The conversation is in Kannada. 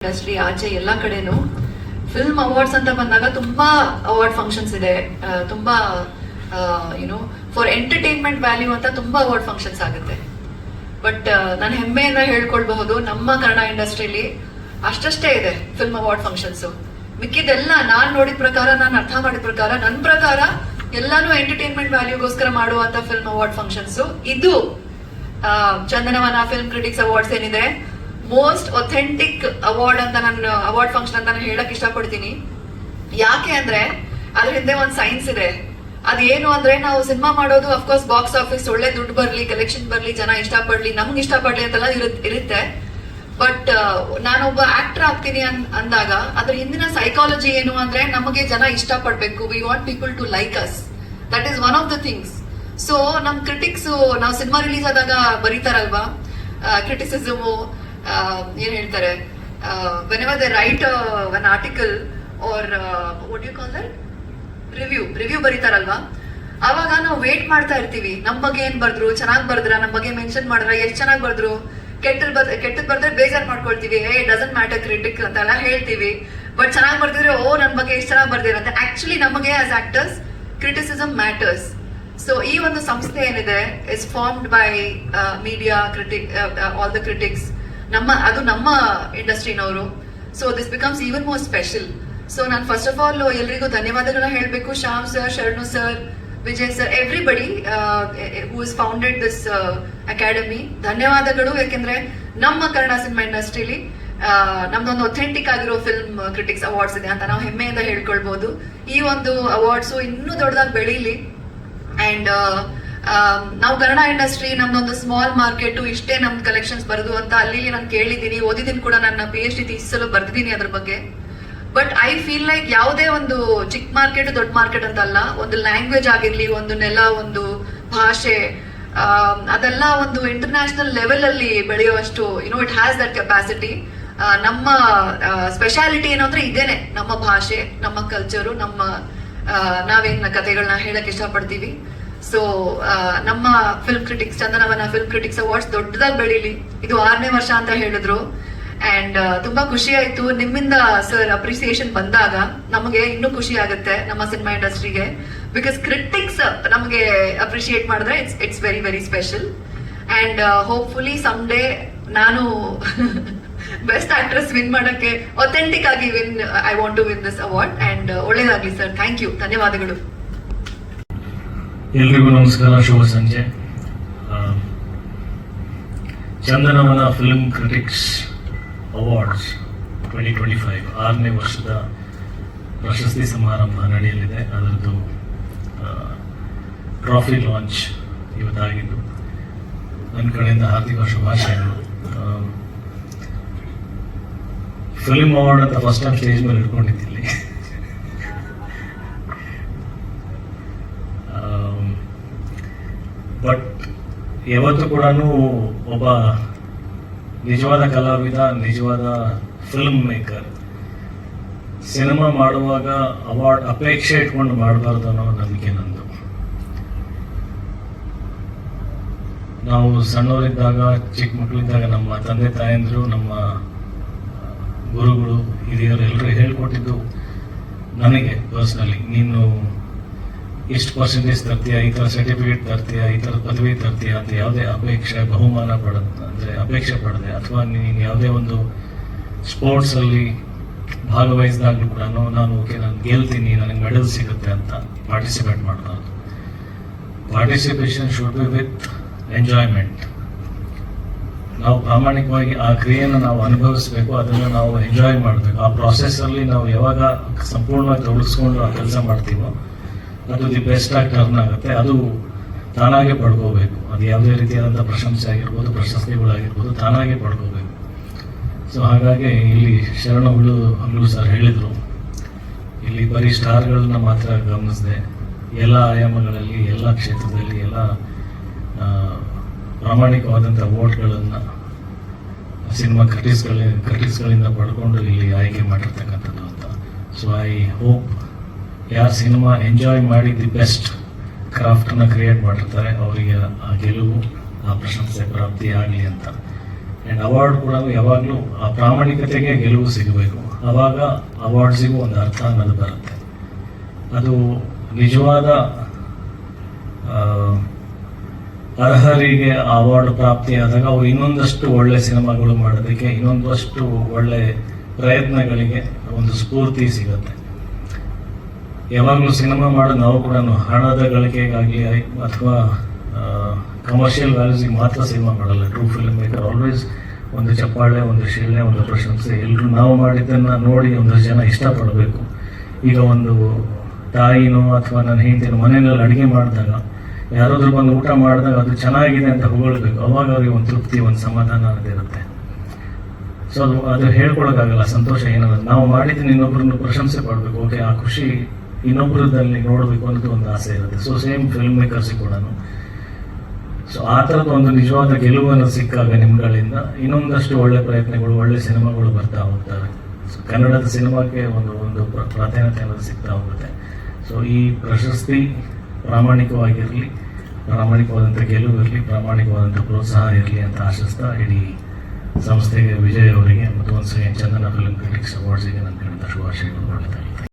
ಇಂಡಸ್ಟ್ರಿ ಆಚೆ ಎಲ್ಲ ಕಡೆನೂ ಫಿಲ್ಮ್ ಅವಾರ್ಡ್ಸ್ ಅಂತ ಬಂದಾಗ ತುಂಬಾ ಅವಾರ್ಡ್ ಫಂಕ್ಷನ್ಸ್ ಇದೆ. ತುಂಬಾ ಯುನೋ ಫಾರ್ ಎಂಟರ್ಟೈನ್ಮೆಂಟ್ ವ್ಯಾಲ್ಯೂ ಅಂತ ತುಂಬಾ ಅವಾರ್ಡ್ ಫಂಕ್ಷನ್ಸ್ ಆಗುತ್ತೆ. ಬಟ್ ನಾನು ಹೆಮ್ಮೆಯಿಂದ ಹೇಳ್ಕೊಳ್ಬಹುದು, ನಮ್ಮ ಕನ್ನಡ ಇಂಡಸ್ಟ್ರಿಲಿ ಅಷ್ಟೇ ಇದೆ ಫಿಲ್ಮ್ ಅವಾರ್ಡ್ ಫಂಕ್ಷನ್ಸ್. ಮಿಕ್ಕಿದೆಲ್ಲ ನಾನ್ ನೋಡಿದ ಪ್ರಕಾರ, ನಾನು ಅರ್ಥ ಮಾಡಿದ ಪ್ರಕಾರ, ನನ್ನ ಪ್ರಕಾರ ಎಲ್ಲಾನು ಎಂಟರ್ಟೈನ್ಮೆಂಟ್ ವ್ಯಾಲ್ಯೂಗೋಸ್ಕರ ಮಾಡುವಂತ ಫಿಲ್ಮ್ ಅವಾರ್ಡ್ ಫಂಕ್ಷನ್ಸ್. ಇದು ಚಂದನವನ ಫಿಲ್ಮ್ ಕ್ರಿಟಿಕ್ಸ್ ಅವಾರ್ಡ್ಸ್ ಏನಿದೆ, ಮೋಸ್ಟ್ ಒಥೆಂಟಿಕ್ ಅವಾರ್ಡ್ ಅಂತ ನಾನು ಅವಾರ್ಡ್ ಫಂಕ್ಷನ್ ಅಂತ ನಾನು ಹೇಳಕ್ ಇಷ್ಟಪಡ್ತೀನಿ. ಯಾಕೆ ಅಂದ್ರೆ ಅದ್ರ ಹಿಂದೆ ಒಂದು ಸೈನ್ಸ್ ಇದೆ. ಅದೇನು ಅಂದ್ರೆ, ನಾವು ಸಿನಿಮಾ ಮಾಡೋದು ಅಫ್ಕೋರ್ಸ್ ಬಾಕ್ಸ್ ಆಫೀಸ್ ಒಳ್ಳೆ ದುಡ್ಡು ಬರ್ಲಿ, ಕಲೆಕ್ಷನ್ ಬರ್ಲಿ, ಜನ ಇಷ್ಟಪಡ್ಲಿ, ನಮ್ಗೆ ಇಷ್ಟಪಡ್ಲಿ ಅಂತೆಲ್ಲ ಇರುತ್ತೆ. ಬಟ್ ನಾನೊಬ್ಬ ಆಕ್ಟರ್ ಆಗ್ತೀನಿ ಅಂದಾಗ ಅದ್ರ ಹಿಂದಿನ ಸೈಕಾಲಜಿ ಏನು ಅಂದ್ರೆ, ನಮಗೆ ಜನ ಇಷ್ಟಪಡ್ಬೇಕು. We want people to like us. That is one of the things. So ನಮ್ ಕ್ರಿಟಿಕ್ಸ್, ನಾವು ಸಿನಿಮಾ ರಿಲೀಸ್ ಆದಾಗ ಬರೀತಾರಲ್ವಾ ಕ್ರಿಟಿಸಿಸಮು, ಏನ್ ಹೇಳ್ತಾರೆ, whenever they write an article or what do you call that, review ಬರೀತಾರಲ್ವಾ, ಅವಾಗ ನಾವು ವೇಟ್ ಮಾಡ್ತಾ ಇರ್ತೀವಿ. ನಮ್ ಬಗ್ಗೆ ಏನ್ ಬರ್ದ್ರು, ಚೆನ್ನಾಗ್ ಬರ್ದ್ರ, ನಮ್ ಬಗ್ಗೆ ಮೆನ್ಷನ್ ಮಾಡಿದ್ರ, ಎಷ್ಟ್ ಚೆನ್ನಾಗ್ ಬರ್ದ್ರು. ಕೆಟ್ಟದ್ ಬರ್ದ್ರೆ ಬೇಜಾರ್ ಮಾಡ್ಕೊಳ್ತೀವಿ, ಡಸಂಟ್ ಮ್ಯಾಟರ್ ಕ್ರಿಟಿಕ್ ಅಂತೆಲ್ಲ ಹೇಳ್ತೀವಿ. ಬಟ್ ಚೆನ್ನಾಗ್ ಬರ್ದಿದ್ರೆ ನನ್ ಬಗ್ಗೆ ಎಷ್ಟ್ ಚೆನ್ನಾಗ್ ಬರ್ದಿರಂತೆ. ಆಕ್ಚುಲಿ ನಮಗೆ as actors criticism matters. So ಈ ಒಂದು ಸಂಸ್ಥೆ ಏನಿದೆ is formed by media critic, all the critics, ಅದು ನಮ್ಮ ಇಂಡಸ್ಟ್ರಿನವರು. So this becomes even more special. So ನಾನು ಫಸ್ಟ್ ಆಫ್ ಆಲ್ ಎಲ್ರಿಗೂ ಧನ್ಯವಾದಗಳನ್ನ ಹೇಳಬೇಕು. Shyam sir, Sharanu sir, Vijay sir, everybody who is founded this academy. ಧನ್ಯವಾದಗಳು. ಯಾಕೆಂದ್ರೆ ನಮ್ಮ ಕನ್ನಡ ಸಿನಿಮಾ ಇಂಡಸ್ಟ್ರಿಲಿ ನಮ್ದೊಂದು ಒಥೆಂಟಿಕ್ ಆಗಿರೋ ಫಿಲ್ಮ್ ಕ್ರಿಟಿಕ್ಸ್ ಅವಾರ್ಡ್ಸ್ ಇದೆ ಅಂತ ನಾವು ಹೆಮ್ಮೆಯಿಂದ ಹೇಳ್ಕೊಳ್ಬಹುದು. ಈ ಒಂದು ಅವಾರ್ಡ್ಸ್ ಇನ್ನೂ ದೊಡ್ಡದಾಗಿ ಬೆಳೀಲಿ. ಅಂಡ್ ನಾವು ಕನ್ನಡ ಇಂಡಸ್ಟ್ರಿ ನಮ್ದೊಂದು ಸ್ಮಾಲ್ ಮಾರ್ಕೆಟ್, ಇಷ್ಟೇ ನಮ್ದು ಕಲೆಕ್ಷನ್ಸ್ ಬರೋದು ಅಂತ ಅಲ್ಲಿ ನಾನು ಕೇಳಿದ್ದೀನಿ, ಓದಿದ್ದೀನಿ ಕೂಡ. ನನ್ನ PhD ಥೀಸಿಸಲು ಬರ್ದಿದ್ದೀನಿ ಅದ್ರ ಬಗ್ಗೆ. ಬಟ್ ಐ ಫೀಲ್ ಲೈಕ್ ಯಾವುದೇ ಒಂದು ಚಿಕ್ಕ ಮಾರ್ಕೆಟ್ ದೊಡ್ಡ ಮಾರ್ಕೆಟ್ ಅಂತ ಅಲ್ಲ, ಒಂದು ಲ್ಯಾಂಗ್ವೇಜ್ ಆಗಿರ್ಲಿ, ಒಂದು ನೆಲ, ಒಂದು ಭಾಷೆ, ಅದೆಲ್ಲ ಒಂದು ಇಂಟರ್ನ್ಯಾಷನಲ್ ಲೆವೆಲ್ ಅಲ್ಲಿ ಬೆಳೆಯುವಷ್ಟು ಇಟ್ ಹ್ಯಾಸ್ ದಟ್ ಕೆಪಾಸಿಟಿ. ನಮ್ಮ ಸ್ಪೆಷಾಲಿಟಿ ಏನು ಅಂದ್ರೆ ಇದೇನೆ, ನಮ್ಮ ಭಾಷೆ, ನಮ್ಮ ಕಲ್ಚರು, ನಾವೇನ್ ಕಥೆಗಳನ್ನ ಹೇಳಕ್ ಇಷ್ಟಪಡ್ತೀವಿ. ಸೊ ನಮ್ಮ film critics, Chandanavana film critics awards ದೊಡ್ಡದಾಗಿ ಬೆಳೀಲಿ. ಇದು 6ನೇ ವರ್ಷ ಅಂತ ಹೇಳಿದ್ರು. ಅಂಡ್ ತುಂಬಾ ಖುಷಿ ಆಯ್ತು ನಿಮ್ಮಿಂದ ಸರ್ ಅಪ್ರಿಸಿಯೇಷನ್ ಬಂದಾಗ. ನಮಗೆ ಇನ್ನೂ ಖುಷಿ ಆಗುತ್ತೆ ನಮ್ಮ ಸಿನಿಮಾ ಇಂಡಸ್ಟ್ರಿಗೆ, ಬಿಕಾಸ್ ಕ್ರಿಟಿಕ್ಸ್ ನಮಗೆ ಅಪ್ರಿಶಿಯೇಟ್ ಮಾಡಿದ್ರೆ it's very very special. And hopefully some day ನಾನು ಬೆಸ್ಟ್ ಆಕ್ಟ್ರೆಸ್ ವಿನ್ ಮಾಡಕ್ಕೆ, ಒಥೆಂಟಿಕ್ ಆಗಿ I want to win this award. And ಒಳ್ಳೇದಾಗ್ಲಿ ಸರ್. ಥ್ಯಾಂಕ್ ಯು, ಧನ್ಯವಾದಗಳು. ಎಲ್ರಿಗೂ ನಮಸ್ಕಾರ, ಶುಭ ಸಂಜೆ. ಚಂದನವನ ಫಿಲ್ಮ್ ಕ್ರಿಟಿಕ್ಸ್ ಅವಾರ್ಡ್ಸ್ 2025 6ನೇ ವರ್ಷದ ಪ್ರಶಸ್ತಿ ಸಮಾರಂಭ ನಡೆಯಲಿದೆ. ಅದರದ್ದು ಟ್ರಾಫಿ ಲಾಂಚ್ ಇವತ್ತಾಗಿದ್ದು ನನ್ನ ಕಡೆಯಿಂದ ಹಾರ್ದಿಕ ಶುಭಾಶಯಗಳು. ಫಿಲ್ಮ್ ಅವಾರ್ಡ್ ಅಂತ ಫಸ್ಟ್ ಟೈಮ್ ಸ್ಟೇಜ್ ಮೇಲೆ ಇಟ್ಕೊಂಡಿದ್ದಿಲ್ಲಿ. ಬಟ್ ಯಾವತ್ತೂ ಕೂಡ ಒಬ್ಬ ನಿಜವಾದ ಕಲಾವಿದ, ನಿಜವಾದ ಫಿಲ್ಮ್ ಮೇಕರ್ ಸಿನಿಮಾ ಮಾಡುವಾಗ ಅವಾರ್ಡ್ ಅಪೇಕ್ಷೆ ಇಟ್ಕೊಂಡು ಮಾಡಬಾರ್ದು ಅನ್ನೋ ನಂಬಿಕೆ ನಂದು. ನಾವು ಸಣ್ಣವರಿದ್ದಾಗ, ಚಿಕ್ಕ ಮಕ್ಕಳಿದ್ದಾಗ ನಮ್ಮ ತಂದೆ ತಾಯಂದಿರು, ನಮ್ಮ ಗುರುಗಳು, ಹಿರಿಯರು ಎಲ್ಲರೂ ಹೇಳ್ಕೊಟ್ಟಿದ್ದು ನನಗೆ ಪರ್ಸನಲಿ, ನೀನು ಇಷ್ಟು ಪರ್ಸೆಂಟೇಜ್ ತರ್ತೀಯ, ಈ ಥರ ಸರ್ಟಿಫಿಕೇಟ್ ತರ್ತೀಯ, ಈ ಥರ ಪದವಿ ತರ್ತೀಯ ಅಂತ ಯಾವುದೇ ಅಪೇಕ್ಷೆ, ಬಹುಮಾನ ಅಪೇಕ್ಷೆ ಪಡದೆ, ಅಥವಾ ನೀನು ಯಾವುದೇ ಒಂದು ಸ್ಪೋರ್ಟ್ಸ್ ಅಲ್ಲಿ ಭಾಗವಹಿಸಿದಾಗಲೂ ಕೂಡ ನಾನು ಗೆಲ್ತೀನಿ, ನನಗೆ ಮೆಡಲ್ ಸಿಗುತ್ತೆ ಅಂತ ಪಾರ್ಟಿಸಿಪೇಟ್ ಮಾಡಬಾರ್ದು. Participation should be with enjoyment. ನಾವು ಪ್ರಾಮಾಣಿಕವಾಗಿ ಆ ಕ್ರಿಯೆಯನ್ನು ನಾವು ಅನುಭವಿಸಬೇಕು, ಅದನ್ನು ನಾವು ಎಂಜಾಯ್ ಮಾಡಬೇಕು. ಆ ಪ್ರಾಸೆಸ್ ಅಲ್ಲಿ ನಾವು ಯಾವಾಗ ಸಂಪೂರ್ಣವಾಗಿ ತೊಡಗಿಸ್ಕೊಂಡು ಆ ಕೆಲಸ ಮಾಡ್ತೀವೋ ಅದು ದಿ ಬೆಸ್ಟ್ ಆಗಿ ಟರ್ನ್ ಆಗುತ್ತೆ. ಅದು ತಾನಾಗೆ ಪಡ್ಕೋಬೇಕು. ಅದು ಯಾವುದೇ ರೀತಿಯಾದಂಥ ಪ್ರಶಂಸೆ ಆಗಿರ್ಬೋದು, ಪ್ರಶಸ್ತಿಗಳಾಗಿರ್ಬೋದು, ತಾನಾಗೆ ಪಡ್ಕೋಬೇಕು. ಸೊ ಹಾಗಾಗಿ ಇಲ್ಲಿ ಶರಣಗಳು ಸರ್ ಹೇಳಿದರು, ಇಲ್ಲಿ ಬರೀ ಸ್ಟಾರ್ಗಳನ್ನ ಮಾತ್ರ ಗಮನಿಸಿದೆ, ಎಲ್ಲ ಆಯಾಮಗಳಲ್ಲಿ, ಎಲ್ಲ ಕ್ಷೇತ್ರದಲ್ಲಿ, ಎಲ್ಲ ಪ್ರಾಮಾಣಿಕವಾದಂಥ ವೋಟ್ಗಳನ್ನು ಸಿನಿಮಾ ಕ್ರಿಟಿಕ್ಸ್ಗಳಿಂದ ಪಡ್ಕೊಂಡು ಇಲ್ಲಿ ಆಯ್ಕೆ ಮಾಡಿರ್ತಕ್ಕಂಥದ್ದು ಅಂತ. ಸೊ ಐ ಹೋಪ್ ಯಾರು ಸಿನಿಮಾ ಎಂಜಾಯ್ ಮಾಡಿ ದಿ ಬೆಸ್ಟ್ ಕ್ರಾಫ್ಟನ್ನು ಕ್ರಿಯೇಟ್ ಮಾಡಿರ್ತಾರೆ ಅವರಿಗೆ ಆ ಗೆಲುವು, ಆ ಪ್ರಶಂಸೆ ಪ್ರಾಪ್ತಿ ಆಗಲಿ ಅಂತ. ಆ್ಯಂಡ್ ಅವಾರ್ಡ್ ಕೂಡ ಯಾವಾಗಲೂ ಆ ಪ್ರಾಮಾಣಿಕತೆಗೆ ಗೆಲುವು ಸಿಗಬೇಕು. ಆವಾಗ ಅವಾರ್ಡ್ಸಿಗೂ ಒಂದು ಅರ್ಥ ಅನ್ನೋದು ಬರುತ್ತೆ. ಅದು ನಿಜವಾದ ಅರ್ಹರಿಗೆ ಆ ಅವಾರ್ಡ್ ಪ್ರಾಪ್ತಿಯಾದಾಗ ಅವರು ಇನ್ನೊಂದಷ್ಟು ಒಳ್ಳೆ ಸಿನಿಮಾಗಳು ಮಾಡೋದಕ್ಕೆ, ಇನ್ನೊಂದಷ್ಟು ಒಳ್ಳೆ ಪ್ರಯತ್ನಗಳಿಗೆ ಒಂದು ಸ್ಫೂರ್ತಿ ಸಿಗುತ್ತೆ. ಯಾವಾಗಲೂ ಸಿನಿಮಾ ಮಾಡೋದು ನಾವು ಕೂಡ ಹಣದ ಗಳಿಕೆಗಾಗಲಿ ಅಥವಾ ಕಮರ್ಷಿಯಲ್ ವ್ಯಾಲ್ಯೂಸಿಗೆ ಮಾತ್ರ ಸಿನಿಮಾ ಮಾಡಲ್ಲ. ಟ್ರೂ ಫಿಲ್ಮ್ ಮೇಕರ್ ಆಲ್ವೇಸ್ ಒಂದು ಚಪ್ಪಾಳೆ, ಒಂದು ಶಿಳ್ಳೆ, ಒಂದು ಪ್ರಶಂಸೆ, ಎಲ್ಲರೂ ನಾವು ಮಾಡಿದ್ದನ್ನು ನೋಡಿ ಒಂದಷ್ಟು ಜನ ಇಷ್ಟಪಡಬೇಕು. ಈಗ ಒಂದು ತಾಯಿನೋ ಅಥವಾ ನನ್ನ ಹೆಂಡತಿನೋ ಮನೆಯಲ್ಲಿ ಅಡುಗೆ ಮಾಡಿದಾಗ ಯಾರಾದ್ರೂ ಬಂದು ಊಟ ಮಾಡಿದಾಗ ಅದು ಚೆನ್ನಾಗಿದೆ ಅಂತ ಹೊಗಳ್ಬೇಕು. ಅವಾಗ ಅವ್ರಿಗೆ ಒಂದು ತೃಪ್ತಿ, ಒಂದು ಸಮಾಧಾನ ಅನ್ನೋದಿರುತ್ತೆ. ಸೊ ಅದು ಹೇಳ್ಕೊಳಕ್ಕಾಗಲ್ಲ ಸಂತೋಷ ಏನಂದ್ರೆ ನಾವು ಮಾಡಿದ್ದೀನಿ ಇನ್ನೊಬ್ಬರನ್ನು ಪ್ರಶಂಸೆ ಪಡಬೇಕು. ಓಕೆ, ಆ ಖುಷಿ ಇನ್ನೊಬ್ಬರದಲ್ಲಿ ನೋಡಬೇಕು ಅನ್ನೋದು ಒಂದು ಆಸೆ ಇರುತ್ತೆ. ಸೊ ಸೇಮ್ ಫಿಲ್ಮ್ ಮೇಕರ್ಸಿಗೆ ಕೂಡ ಸೊ ಆ ಥರದ ಒಂದು ನಿಜವಾದ ಗೆಲುವನ್ನು ಸಿಕ್ಕಾಗ ನಿಮ್ಗಳಿಂದ ಇನ್ನೊಂದಷ್ಟು ಒಳ್ಳೆ ಪ್ರಯತ್ನಗಳು, ಒಳ್ಳೆ ಸಿನಿಮಾಗಳು ಬರ್ತಾ ಹೋಗ್ತವೆ. ಸೊ ಕನ್ನಡದ ಸಿನಿಮಾಕ್ಕೆ ಒಂದು ಪ್ರಾಧಾನ್ಯತೆ ಅನ್ನೋದು ಸಿಗ್ತಾ ಹೋಗುತ್ತೆ. ಸೊ ಈ ಪ್ರಶಸ್ತಿ ಪ್ರಾಮಾಣಿಕವಾಗಿರಲಿ, ಪ್ರಾಮಾಣಿಕವಾದಂಥ ಗೆಲುವು ಇರಲಿ, ಪ್ರಾಮಾಣಿಕವಾದಂಥ ಪ್ರೋತ್ಸಾಹ ಇರಲಿ ಅಂತ ಆಶಿಸ್ತಾ ಇಡೀ ಸಂಸ್ಥೆಗೆ, ವಿಜಯ್ ಅವರಿಗೆ ಮತ್ತು ಒಂದು ಚಂದನ ಫಿಲ್ಮ್ ಕ್ರಿಟಿಕ್ಸ್ ಅವಾರ್ಡ್ಸಿಗೆ ನನ್ನ ಕಡೆಯಿಂದ ಶುಭಾಶಯಗಳು. ಒಳ್ಳೆಯದಾಗಲಿ.